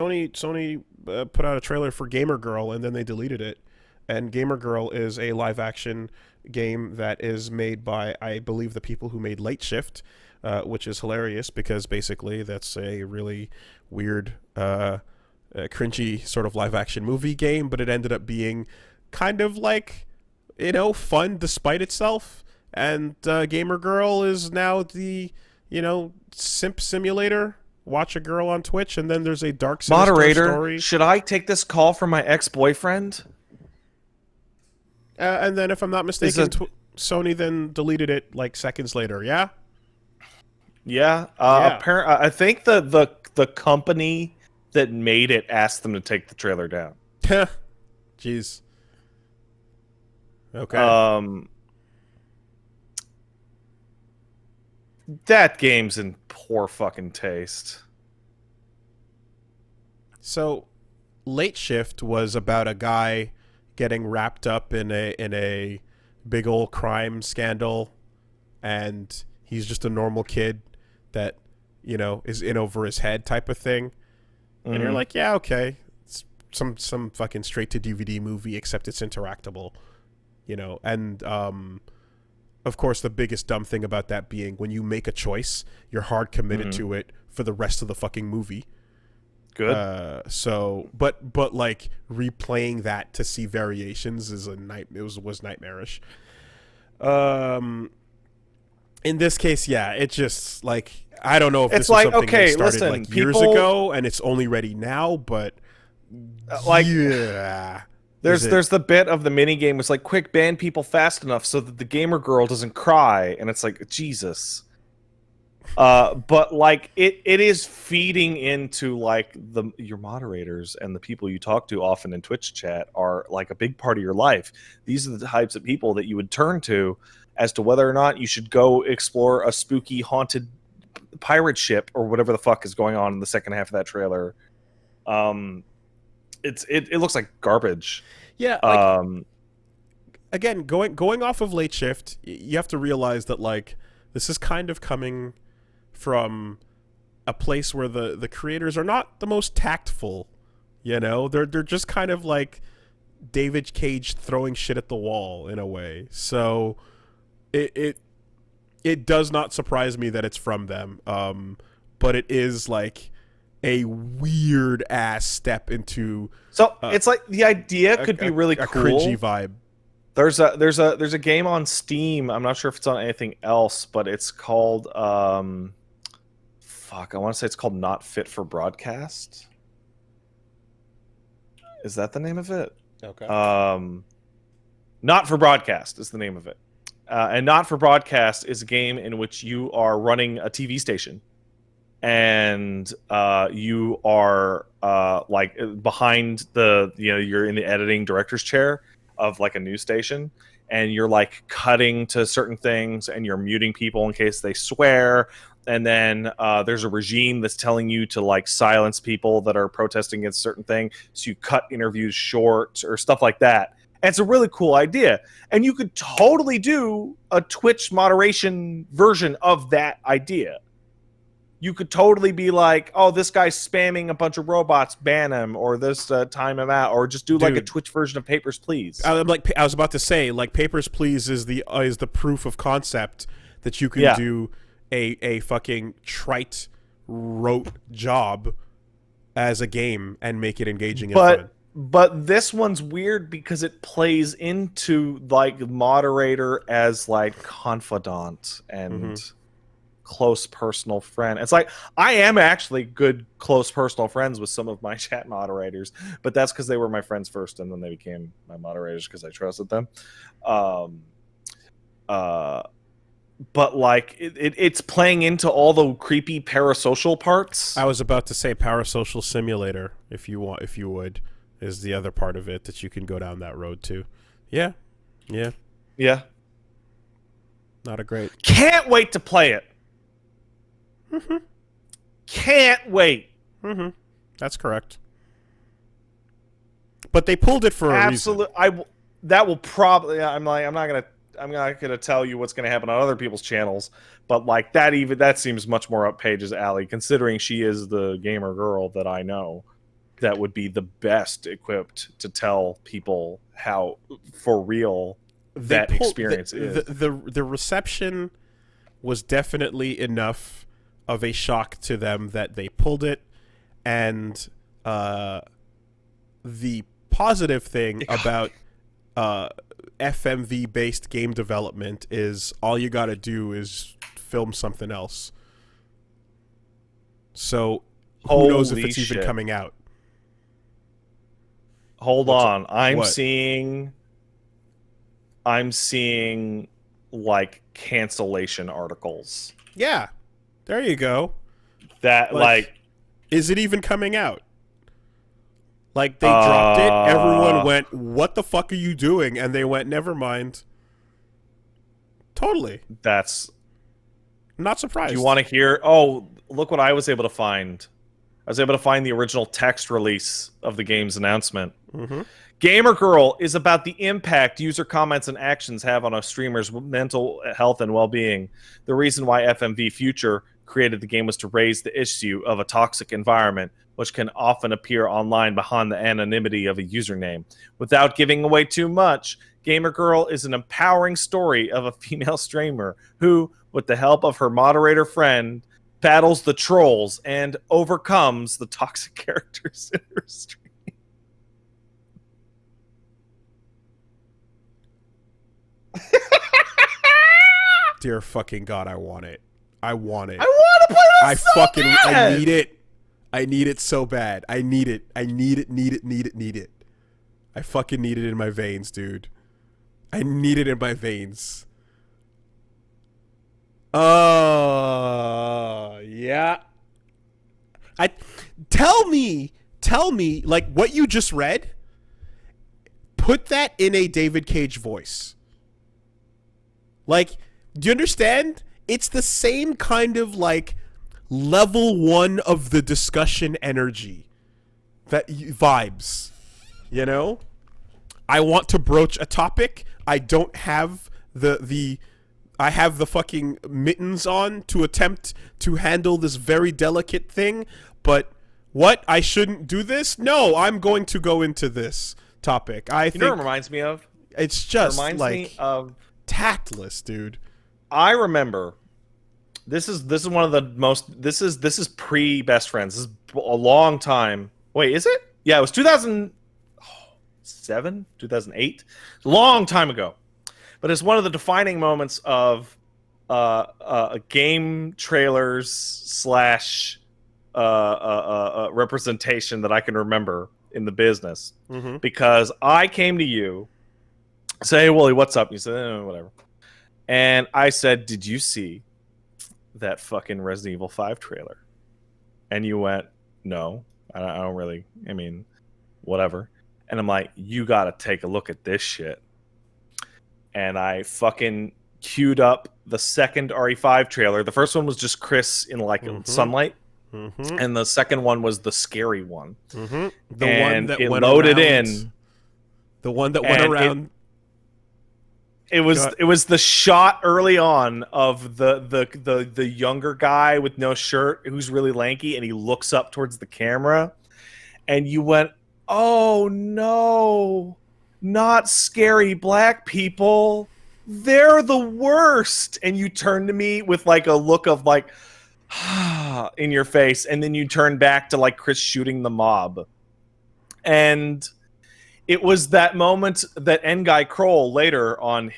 Sony put out a trailer for Gamer Girl and then they deleted it. And Gamer Girl is a live action game that is made by, I believe, the people who made Late Shift, which is hilarious because basically that's a really weird, cringy sort of live action movie game, but it ended up being kind of like, fun despite itself. And Gamer Girl is now the, simp simulator. Watch a girl on Twitch, and then there's a dark sinister Moderator, story. should I take this call from my ex-boyfriend? And then, if I'm not mistaken, Sony then deleted it like seconds later. Yeah. Yeah. I think the company that made it asked them to take the trailer down. Jeez. Okay. That game's in poor fucking taste. So, Late Shift was about a guy getting wrapped up in a big old crime scandal, and he's just a normal kid that is in over his head type of thing. And you're like, yeah, okay, it's some fucking straight to DVD movie, except it's interactable, and of course, the biggest dumb thing about that being when you make a choice, you're hard committed to it for the rest of the fucking movie. Good. But like replaying that to see variations is was nightmarish. In this case, yeah, it just like I don't know if this was something they started years ago and it's only ready now, but yeah. There's the bit of the mini game was like quick ban people fast enough so that the gamer girl doesn't cry, and it's like Jesus. But like it is feeding into like your moderators and the people you talk to often in Twitch chat are like a big part of your life. These are the types of people that you would turn to as to whether or not you should go explore a spooky haunted pirate ship or whatever the fuck is going on in the second half of that trailer. It looks like garbage. Yeah. Like, again, going off of Late Shift, you have to realize that like this is kind of coming from a place where the creators are not the most tactful. They're just kind of like David Cage throwing shit at the wall in a way. So it does not surprise me that it's from them. But it is like a weird ass step into. So it's like the idea could be really cool. A cringy vibe. There's a game on Steam. I'm not sure if it's on anything else, but it's called I want to say it's called Not Fit for Broadcast. Is that the name of it? Okay. Not for Broadcast is the name of it. And Not for Broadcast is a game in which you are running a TV station. And you are like behind you're in the editing director's chair of like a news station, and you're like cutting to certain things and you're muting people in case they swear. And then there's a regime that's telling you to like silence people that are protesting against a certain thing. So you cut interviews short or stuff like that. And it's a really cool idea. And you could totally do a Twitch moderation version of that idea. You could totally be like, oh, this guy's spamming a bunch of robots, ban him, or this time him out, or just do like a Twitch version of Papers, Please. I was about to say, like Papers, Please is the proof of concept that you can do a fucking trite rote job as a game and make it engaging and fun. But this one's weird because it plays into like moderator as like confidant and close personal friend. It's like I am actually good close personal friends with some of my chat moderators, but that's because they were my friends first and then they became my moderators because I trusted them. But like it's playing into all the creepy parasocial parts. I was about to say Parasocial SIMPulator, if you would, is the other part of it that you can go down that road to. Yeah. Not a great. Can't wait to play it. Can't wait. That's correct. But they pulled it for a reason. That will probably. I'm not gonna tell you what's gonna happen on other people's channels, but like that seems much more up Paige's alley, considering she is the gamer girl that I know. that would be the best equipped to tell people how for real that experience is. The reception was definitely enough of a shock to them that they pulled it, and the positive thing about FMV based game development is all you got to do is film something else. So who knows if it's even coming out? Hold on, I'm seeing like cancellation articles. Yeah, there you go. That like is it even coming out? Like they dropped it, everyone went, "What the fuck are you doing?" And they went, "Never mind." Totally. That's not surprised. Do you want to hear? Oh, look what I was able to find. I was able to find the original text release of the game's announcement. Mm-hmm. Gamer Girl is about the impact user comments and actions have on a streamer's mental health and well-being. The reason why FMV Future created the game was to raise the issue of a toxic environment, which can often appear online behind the anonymity of a username. Without giving away too much, Gamer Girl is an empowering story of a female streamer who, with the help of her moderator friend, battles the trolls and overcomes the toxic characters in her stream. Dear fucking God, I want it. I want it. I want to play this I need it. I need it so bad. I need it. I need it. I fucking need it in my veins, dude. I need it in my veins. Yeah. Tell me, like what you just read, put that in a David Cage voice. Like, do you understand? It's the same kind of like level 1 of the discussion energy that vibes, you know? I want to broach a topic. I don't have I have the fucking mittens on to attempt to handle this very delicate thing, but what? I shouldn't do this? No, I'm going to go into this topic. I think you know what it reminds me of? It's just it reminds like me of tactless, dude. I remember this is one of the most this is pre Best Friends. This is a long time. Wait, is it? Yeah, it was 2007, 2008. Long time ago. But it's one of the defining moments of game trailers / representation that I can remember in the business. Mm-hmm. Because I came to you, say, "Hey, Woolie, what's up?" You said, "Whatever." And I said, "Did you see that fucking Resident Evil 5 trailer?" And you went, "No, I don't really, I mean, whatever." And I'm like, "You got to take a look at this shit." And I fucking queued up the second RE5 trailer. The first one was just Chris in like sunlight. Mm-hmm. And the second one was the scary one. Mm-hmm. The one that went loaded in. The one that went around. It was the shot early on of the younger guy with no shirt who's really lanky, and he looks up towards the camera, and you went, "Oh no, not scary black people. They're the worst." And you turned to me with like a look of like in your face, and then you turned back to like Chris shooting the mob. And it was that moment that N. Guy Kroll later on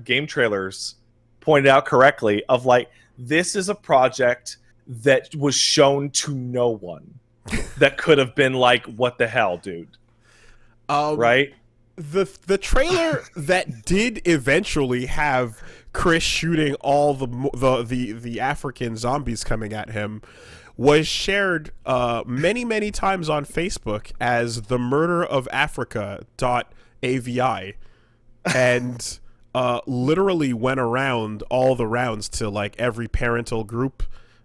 game trailers pointed out correctly of like, this is a project that was shown to no one that could have been like, what the hell, dude? Right? The trailer that did eventually have Chris shooting all the African zombies coming at him was shared many times on Facebook as the murder of Africa.avi, and literally went around all the rounds to like every parental group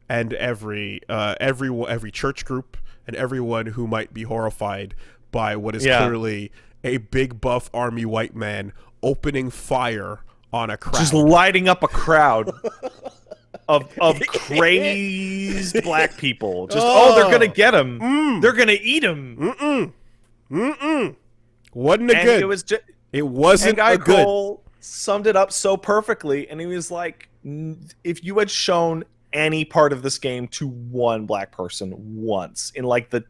and every church group and everyone who might be horrified by what is clearly a big buff army white man opening fire on a crowd. Just lighting up a crowd. of crazed black people. Just they're gonna get him. They're gonna eat him. Wasn't a good. It wasn't and Guy a good. Cole summed it up so perfectly, and he was like, if you had shown any part of this game to one black person once in like the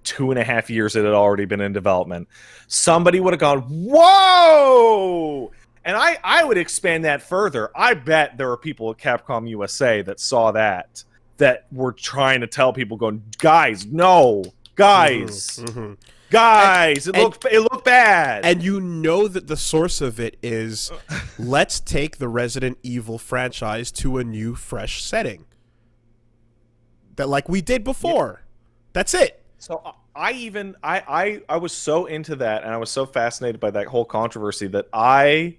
2.5 years it had already been in development, somebody would have gone, whoa! And I would expand that further. I bet there are people at Capcom USA that saw that were trying to tell people, going, guys, no, guys, guys, it looked bad. And you know that the source of it is, let's take the Resident Evil franchise to a new, fresh setting. That like we did before. Yeah. That's it. So I was so into that, and I was so fascinated by that whole controversy that I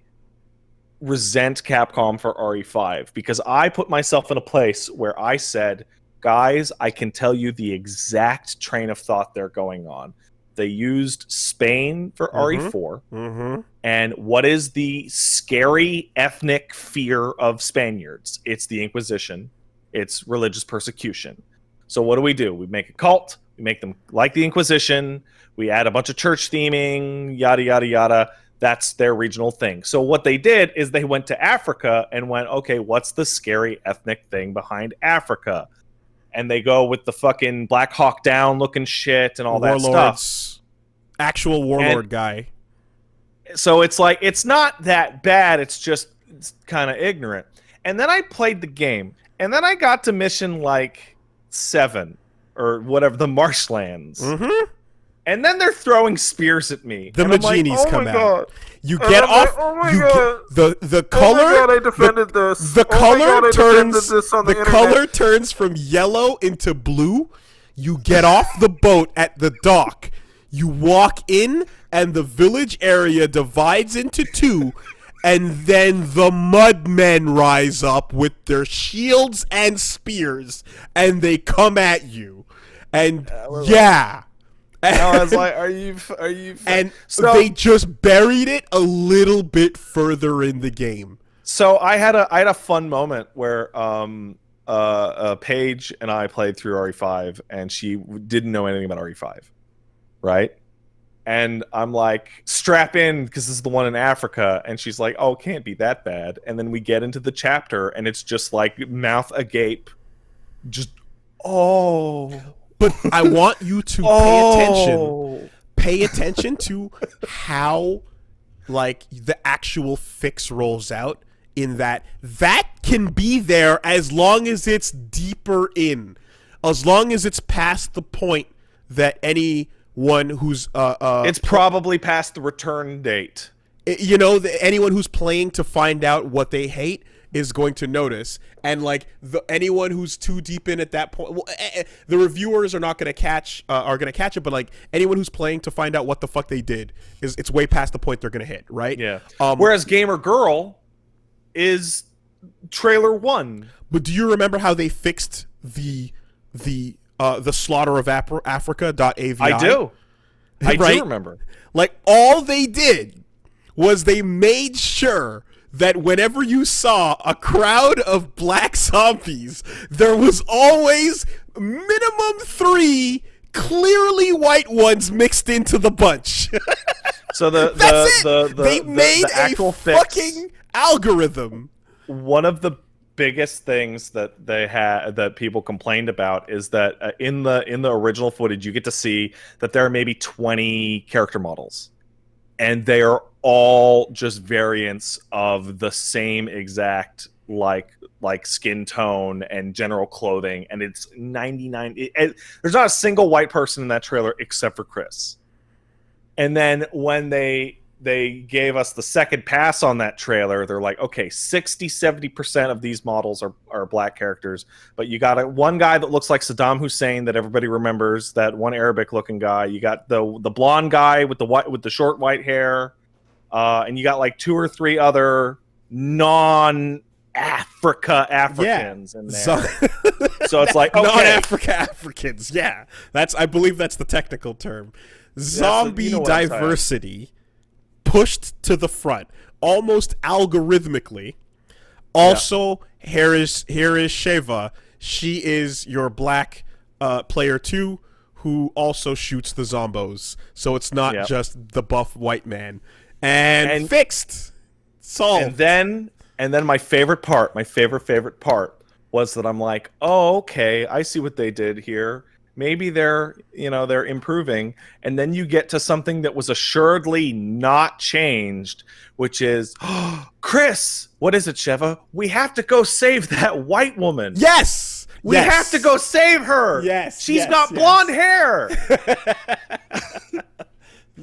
resent Capcom for RE5, because I put myself in a place where I said, guys, I can tell you the exact train of thought they're going on. They used Spain for RE4. And what is the scary ethnic fear of Spaniards? It's the Inquisition. It's religious persecution. So what do? We make a cult. We make them like the Inquisition. We add a bunch of church theming, yada, yada, yada. That's their regional thing. So what they did is they went to Africa and went, okay, what's the scary ethnic thing behind Africa? And they go with the fucking Black Hawk Down looking shit and all that stuff. Actual warlord guy. So it's like, it's not that bad. It's kind of ignorant. And then I played the game. And then I got to mission like 7 or whatever, the marshlands. And then they're throwing spears at me. The Magini's come out. You get off. The color. Oh my God, I defended this. The color turns from yellow into blue. You get off the boat at the dock. You walk in, and the village area divides into 2. And then the Mudmen rise up with their shields and spears, and they come at you. And yeah. I was like, are you? And so they just buried it a little bit further in the game. So I had a fun moment where Paige and I played through RE5, and she didn't know anything about RE5, right? And I'm like, strap in, because this is the one in Africa. And she's like, oh, it can't be that bad. And then we get into the chapter, and it's just like mouth agape. Just, But I want you to pay attention. Pay attention to how, like, the actual fix rolls out, in that can be there as long as it's deeper in. As long as it's past the point that anyone who's it's probably past the return date. You know, anyone who's playing to find out what they hate is going to notice, and like anyone who's too deep in at that point, the reviewers are not going to catch it, but like anyone who's playing to find out what the fuck they did, it's way past the point they're going to hit, right? Yeah. Whereas Gamer Girl is trailer 1. But do you remember how they fixed the slaughter of Africa.avi? I do. I right? do remember. Like, all they did was they made sure that whenever you saw a crowd of black zombies, there was always minimum 3 clearly white ones mixed into the bunch. So they made a fucking algorithm. One of the biggest things that they had, that people complained about, is that in the original footage you get to see that there are maybe 20 character models, and they are all just variants of the same exact like skin tone and general clothing, and it's 99. There's not a single white person in that trailer except for Chris. And then when they gave us the second pass on that trailer, they're like, okay, 60-70% of these models are black characters, but you got one guy that looks like Saddam Hussein that everybody remembers, that one Arabic looking guy. You got the blonde guy with the short white hair. And you got like 2 or 3 other non-Africans in there. So it's like, okay. Non-Africans, yeah. I believe that's the technical term. Zombie diversity pushed to the front, almost algorithmically. Also, here is Sheva. She is your black player 2 who also shoots the zombos. So it's not just the buff white man. And fixed. Solved. And then my favorite part was that I'm like, oh, okay, I see what they did here. Maybe they're improving. And then you get to something that was assuredly not changed, which is, Chris, what is it, Sheva? We have to go save that white woman. Yes! We have to go save her. Yes. She's got blonde hair.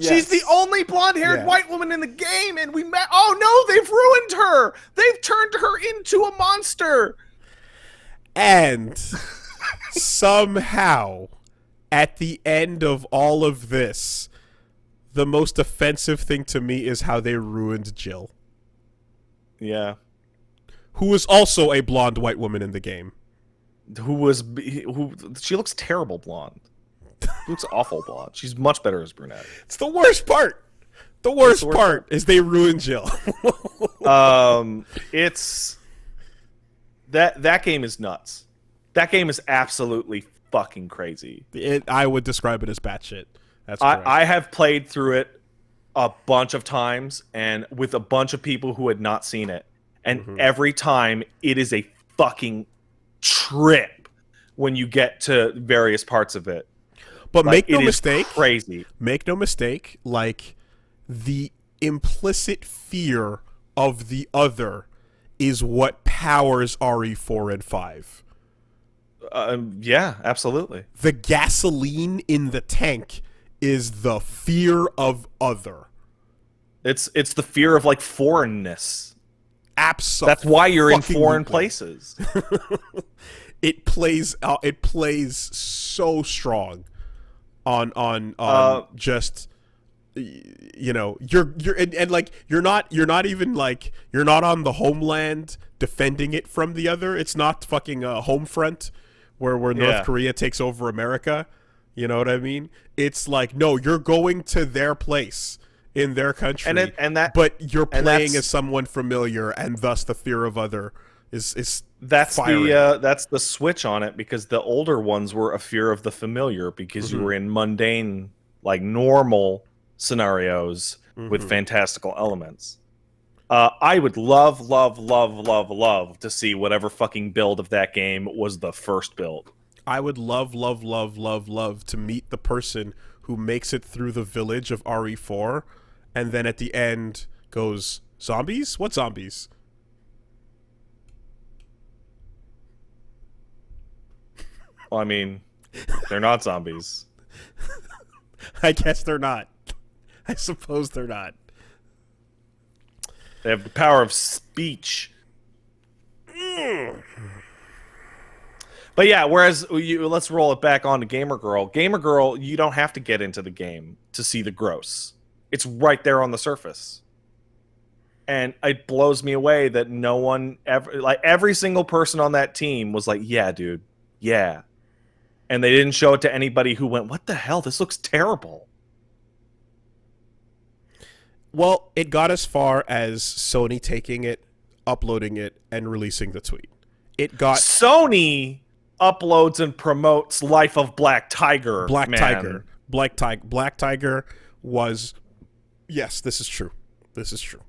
She's the only blonde-haired white woman in the game, and we met. Oh no, they've ruined her. They've turned her into a monster. And somehow, at the end of all of this, the most offensive thing to me is how they ruined Jill. Yeah. Who is also a blonde white woman in the game. She looks terrible blonde. She looks awful blonde. She's much better as brunette. It's the worst part. The worst part is they ruined Jill. It's that game is nuts. That game is absolutely fucking crazy. I would describe it as batshit. That's correct. I have played through it a bunch of times and with a bunch of people who had not seen it. And every time it is a fucking trip when you get to various parts of it. But make no mistake, crazy. Make no mistake, like the implicit fear of the other is what powers RE4 and 5. Yeah, absolutely. The gasoline in the tank is the fear of other. It's the fear of like foreignness. Absolutely. That's why you're in foreign places. It plays so strong on just you're like you're not even like you're not on the homeland defending it from the other. It's not fucking a home front where North Korea takes over America. You know what I mean? It's like, no, you're going to their place in their country, but you're playing as someone familiar, and thus the fear of other is that's firing. That's the switch on it, because the older ones were a fear of the familiar because you were in mundane, like normal scenarios with fantastical elements. I would love to see whatever fucking build of that game was the first build. I would love to meet the person who makes it through the village of RE4 and then at the end goes, zombies? What zombies? Well, I mean, they're not zombies. I guess they're not. I suppose they're not. They have the power of speech. But yeah, whereas let's roll it back on to Gamer Girl. Gamer Girl, you don't have to get into the game to see the gross. It's right there on the surface. And it blows me away that no one ever, like every single person on that team was like, yeah, dude, yeah. And they didn't show it to anybody who went, what the hell? This looks terrible. Well, it got as far as Sony taking it, uploading it, and releasing the tweet. It got Sony uploads and promotes Life of Black Tiger. Black Tiger was, yes, this is true. This is true.